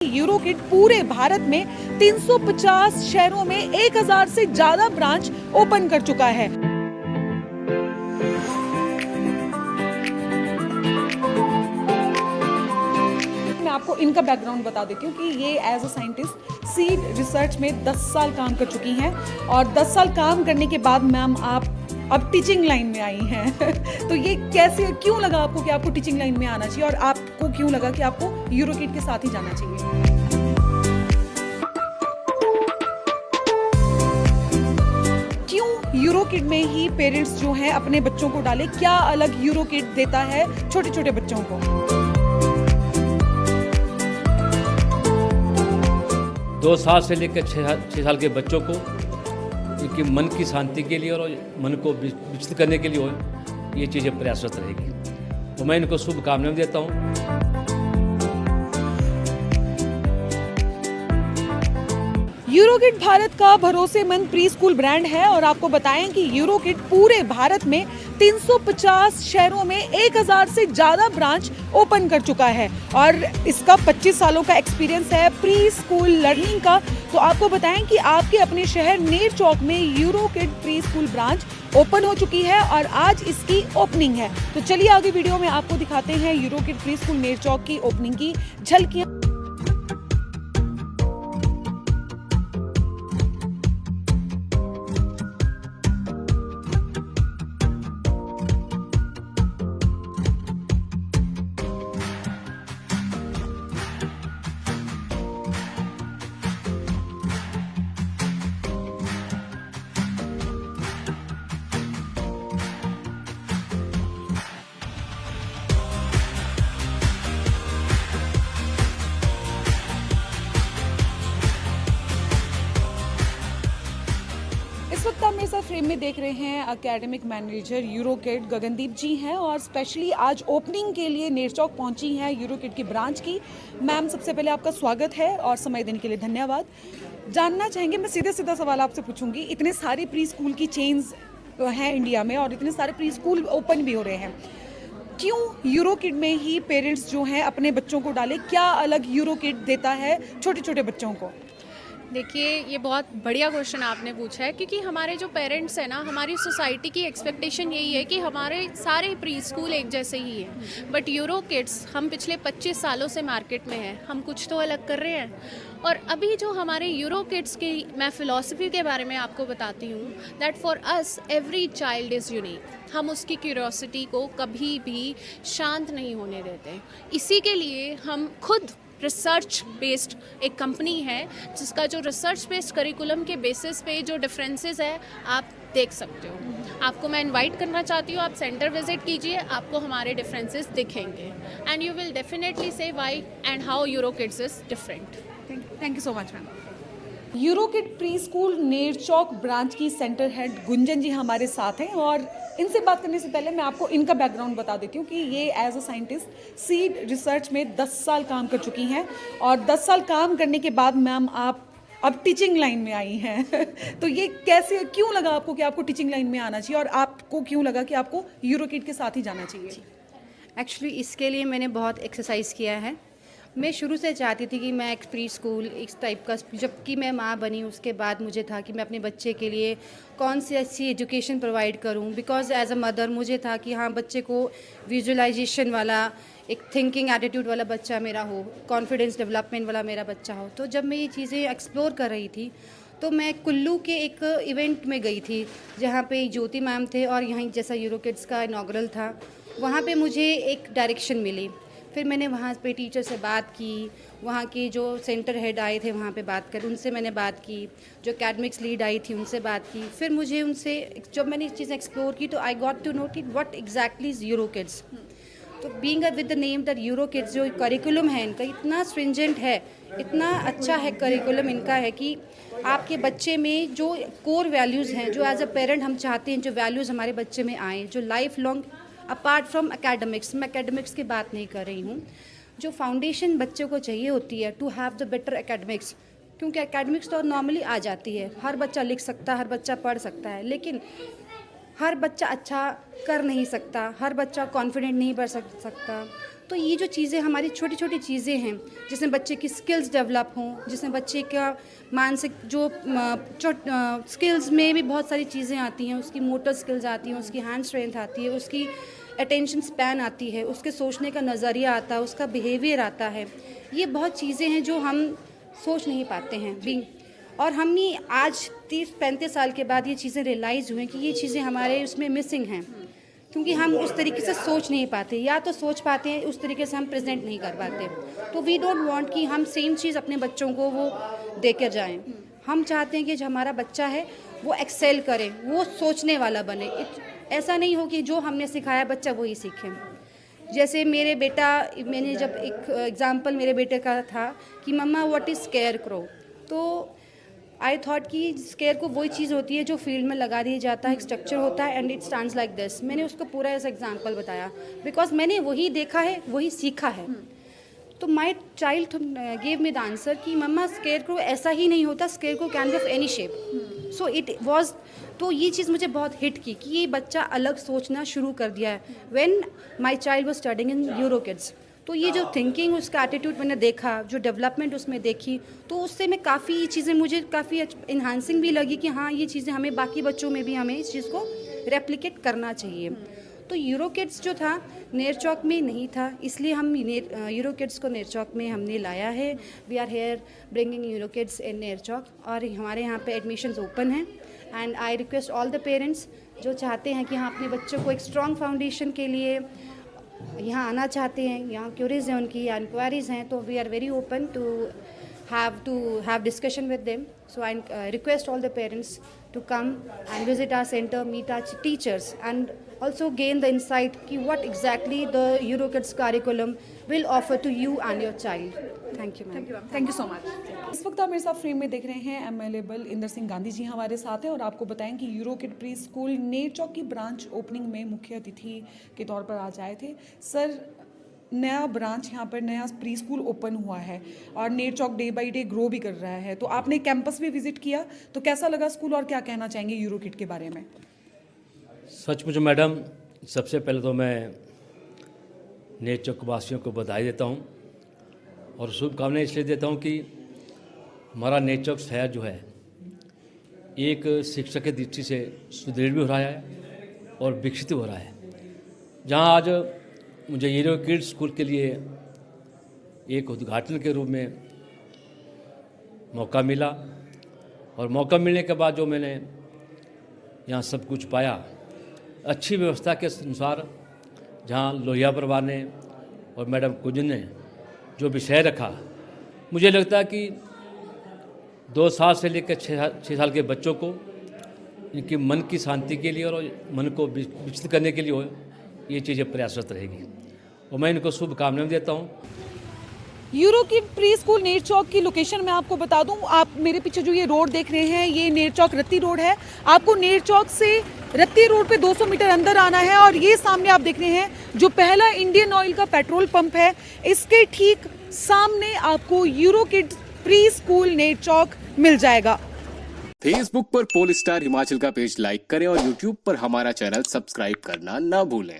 यूरोकिड पूरे भारत में 350 शहरों में 1000 से ज्यादा ब्रांच ओपन कर चुका है। मैं आपको इनका बैकग्राउंड बता देती हूँ कि ये as a scientist seed research में 10 साल काम कर चुकी हैं और 10 साल काम करने के बाद मैम आप अब टीचिंग लाइन में आई हैं। तो ये कैसे, क्यों लगा आपको कि आपको टीचिंग लाइन में आना चाहिए और आपको क्यों लगा कि आपको यूरोकिड के साथ ही जाना चाहिए? क्यों यूरोकिड में ही पेरेंट्स जो हैं अपने बच्चों को डाले? क्या अलग यूरोकिड देता है छोटे छोटे बच्चों को? 2 साल से लेकर 6 साल के बच्चों को इनके मन की शांति के लिए और मन को विकसित करने के लिए ये चीज़ें प्रयासरत रहेगी। तो मैं इनको शुभकामनाएं देता हूँ। यूरोकिड भारत का भरोसेमंद प्री स्कूल ब्रांड है और आपको बताएं कि यूरोकिड पूरे भारत में 350 शहरों में 1000 से ज़्यादा ब्रांच ओपन कर चुका है और इसका 25 सालों का एक्सपीरियंस है प्री स्कूल लर्निंग का। तो आपको बताएं कि आपके अपने शहर नेर चौक में यूरोकिड प्री स्कूल ब्रांच ओपन हो चुकी है और आज इसकी ओपनिंग है। तो चलिए आगे वीडियो में आपको दिखाते हैं यूरोकिड प्री स्कूल नेर चौक की ओपनिंग की झलकियाँ। इस वक्त आप मेरे साथ फ्रेम में देख रहे हैं एकेडमिक मैनेजर यूरोकिड गगनदीप जी हैं और स्पेशली आज ओपनिंग के लिए नेर चौक पहुंची हैं यूरोकिड की ब्रांच की। मैम, सबसे पहले आपका स्वागत है और समय देने के लिए धन्यवाद। जानना चाहेंगे, मैं सीधे सीधा सवाल आपसे पूछूंगी, इतने सारे प्री स्कूल की चेन्स हैं इंडिया में और इतने सारे प्री स्कूल ओपन भी हो रहे हैं, क्यों यूरोकिड में ही पेरेंट्स जो हैं अपने बच्चों को डाले? क्या अलग यूरोकिड देता है छोटे छोटे बच्चों को? देखिए, ये बहुत बढ़िया क्वेश्चन आपने पूछा है क्योंकि हमारे जो पेरेंट्स हैं ना, हमारी सोसाइटी की एक्सपेक्टेशन यही है कि हमारे सारे प्री स्कूल एक जैसे ही हैं। बट यूरोकिड्स हम पिछले 25 सालों से मार्केट में हैं, हम कुछ तो अलग कर रहे हैं। और अभी जो हमारे यूरोकिड्स की मैं फ़िलॉसफी के बारे में आपको बताती हूँ, that for us every child is unique. हम उसकी क्यूरियोसिटी को कभी भी शांत नहीं होने देते। इसी के लिए हम खुद रिसर्च बेस्ड एक कंपनी है जिसका जो रिसर्च बेस्ड करिकुलम के बेसिस पे जो डिफरेंसेस है आप देख सकते हो। आपको मैं इनवाइट करना चाहती हूँ, आप सेंटर विजिट कीजिए, आपको हमारे डिफरेंसेस दिखेंगे and you will definitely say why and how Eurokids is different. Thank you so much ma'am. Eurokid pre school Ner Chowk branch की सेंटर हेड गुंजन जी हमारे साथ हैं और इनसे बात करने से पहले मैं आपको इनका बैकग्राउंड बता देती हूँ कि ये as a scientist seed research में 10 साल काम कर चुकी हैं और 10 साल काम करने के बाद मैम आप अब टीचिंग लाइन में आई हैं। तो ये कैसे, क्यों लगा आपको कि आपको टीचिंग लाइन में आना चाहिए और आपको क्यों लगा कि आपको यूरोकिड के साथ ही जाना चाहिए? एक्चुअली इसके लिए मैंने बहुत एक्सरसाइज किया है। मैं शुरू से चाहती थी कि मैं एक प्री स्कूल इस टाइप का, जबकि मैं माँ बनी उसके बाद मुझे था कि मैं अपने बच्चे के लिए कौन सी अच्छी एजुकेशन प्रोवाइड करूँ। बिकॉज एज अ मदर मुझे था कि हाँ, बच्चे को विजुअलाइजेशन वाला, एक थिंकिंग एटीट्यूड वाला बच्चा मेरा हो, कॉन्फिडेंस डेवलपमेंट वाला मेरा बच्चा हो। तो जब मैं ये चीज़ें एक्सप्लोर कर रही थी तो मैं कुल्लू के एक इवेंट में गई थी जहाँ पे ज्योति मैम थे और यहीं जैसा यूरोकिड्स का इनॉग्रल था, वहाँ पे मुझे एक डायरेक्शन मिली। फिर मैंने वहाँ पे टीचर से बात की, वहाँ के जो सेंटर हेड आए थे वहाँ पे बात कर, उनसे मैंने बात की, जो एकेडमिक्स लीड आई थी उनसे बात की। फिर मुझे उनसे, जब मैंने इस चीज़ एक्सप्लोर की तो आई गॉट टू नो कि व्हाट एग्जैक्टली इज़ यूरोकिड्स। तो being with the name that Eurokids, जो करिकुलम है इनका इतना स्ट्रिंजेंट है, इतना अच्छा है करिकुलम इनका है कि आपके बच्चे में जो कोर वैल्यूज़ हैं, जो एज अ पेरेंट हम चाहते हैं जो वैल्यूज़ हमारे बच्चे में आए, जो life long apart from academics, मैं एकेडमिक्स की बात नहीं कर रही हूँ, जो फाउंडेशन बच्चों को चाहिए होती है to have the better academics. क्योंकि एकेडमिक्स तो नॉर्मली आ जाती है, हर बच्चा लिख सकता है, हर बच्चा पढ़ सकता है, लेकिन हर बच्चा अच्छा कर नहीं सकता, हर बच्चा कॉन्फिडेंट नहीं बन सकता। तो ये जो चीज़ें हमारी छोटी छोटी चीज़ें हैं जिसमें बच्चे की स्किल्स डेवलप हों, जिसमें बच्चे का मानसिक जो स्किल्स में भी बहुत सारी चीज़ें आती हैं, उसकी मोटर स्किल्स आती हैं, उसकी हैंड स्ट्रेंथ आती है, उसकी अटेंशन स्पैन आती है, उसके सोचने का नज़रिया आता है, उसका बिहेवियर आता है। ये बहुत चीज़ें हैं जो हम सोच नहीं पाते हैं बीइंग, और हम ही आज 30-35 साल के बाद ये चीज़ें रियलाइज़ हुई कि ये चीज़ें हमारे उसमें मिसिंग हैं, क्योंकि हम उस तरीके से सोच नहीं पाते, या तो सोच पाते हैं उस तरीके से हम प्रेजेंट नहीं कर पाते। तो वी डोंट वांट कि हम सेम चीज़ अपने बच्चों को वो देकर जाएं। हम चाहते हैं कि जो हमारा बच्चा है वो एक्सेल करे, वो सोचने वाला बने। ऐसा नहीं हो कि जो हमने सिखाया बच्चा वही सीखे। जैसे मेरे बेटा, मैंने जब एक एग्जांपल मेरे बेटे का था कि मम्मा व्हाट इज़ स्केयर क्रो, तो आई थॉट कि स्केयर को वही चीज़ होती है जो फील्ड में लगा दिया जाता है, एक स्ट्रक्चर होता है and it stands like this. मैंने उसको पूरा ऐसा एग्जांपल बताया बिकॉज मैंने वही देखा है, वही सीखा है। तो my child gave me the answer कि मम्मा स्केयर क्रो ऐसा ही नहीं होता, square crow can be of any shape. So it was, तो ये चीज़ मुझे बहुत हिट की कि ये बच्चा अलग सोचना शुरू कर दिया है when my child was studying in euro kids. तो ये जो थिंकिंग, उसका एटीट्यूड मैंने देखा, जो डेवलपमेंट उसमें देखी, तो उससे मैं काफ़ी चीज़ें मुझे काफ़ी इन्हांसिंग भी लगी कि हाँ ये चीज़ें हमें बाकी बच्चों में भी हमें इस चीज़ को रेप्लिकेट करना चाहिए। तो यूरो किड्स जो था नेरचौक में नहीं था, इसलिए हम यूरो किड्स को नेरचौक में हमने लाया है। We are here bringing EuroKids in Nerchowk, और हमारे यहाँ पे एडमिशन्स ओपन हैं। And I request all the parents जो चाहते हैं कि हाँ अपने बच्चों को एक स्ट्रॉन्ग फाउंडेशन के लिए यहाँ आना चाहते हैं, यहाँ क्यूरीज हैं उनकी या इंक्वायरीज़ हैं, तो we are very open to have discussion with them. So I request all the parents to come and visit our center, meet our teachers, and also gain the insight कि what exactly the EuroKids curriculum will offer to you and your child. Thank you, ma'am. Thank you so much. इस वक्त आप मेरे साथ frame में देख रहे हैं एमएलएबल इंदर सिंह गांधी जी हमारे साथ हैं, और आपको बताएं कि euro kid pre school Nerchowk की ब्रांच ओपनिंग में मुख्य अतिथि के तौर पर आज आए थे। सर, नया ब्रांच यहाँ पर, नया प्री स्कूल ओपन हुआ है और Nerchowk day by day grow भी कर रहा है, तो आपने कैंपस भी विजिट किया, तो कैसा लगा स्कूल और क्या कहना चाहेंगे यूरो किड के बारे में? सचमुच मैडम, सबसे पहले तो मैं नेरचौक वासियों को बधाई देता हूँ और शुभकामनाएं इसलिए देता हूँ कि हमारा नेरचौक शहर जो है एक शिक्षा की दृष्टि से सुदृढ़ भी हो रहा है और विकसित हो रहा है। जहाँ आज मुझे यूरो किड्स स्कूल के लिए एक उद्घाटन के रूप में मौका मिला, और मौका मिलने के बाद जो मैंने यहाँ सब कुछ पाया, अच्छी व्यवस्था के अनुसार, जहाँ लोहिया परिवार ने और मैडम कुंजन ने जो विषय रखा, मुझे लगता है कि 2 साल से लेकर 6 साल के बच्चों को इनकी मन की शांति के लिए और मन को विकसित करने के लिए हो, ये चीज़ें प्रयासरत रहेगी, और मैं इनको शुभकामनाएं देता हूँ। Euro kid pre school Nerchowk की लोकेशन मैं आपको बता दूं, आप मेरे पीछे जो ये रोड देख रहे हैं ये नेरचौक रत्ती रोड है। आपको नेरचौक से रत्ती रोड पे 200 मीटर अंदर आना है, और ये सामने आप देख रहे हैं जो पहला इंडियन ऑयल का पेट्रोल पंप है, इसके ठीक सामने आपको Euro kid pre school Nerchowk मिल जाएगा। फेसबुक पर पोल स्टार हिमाचल का पेज लाइक करें और यूट्यूब पर हमारा चैनल सब्सक्राइब करना ना भूलें।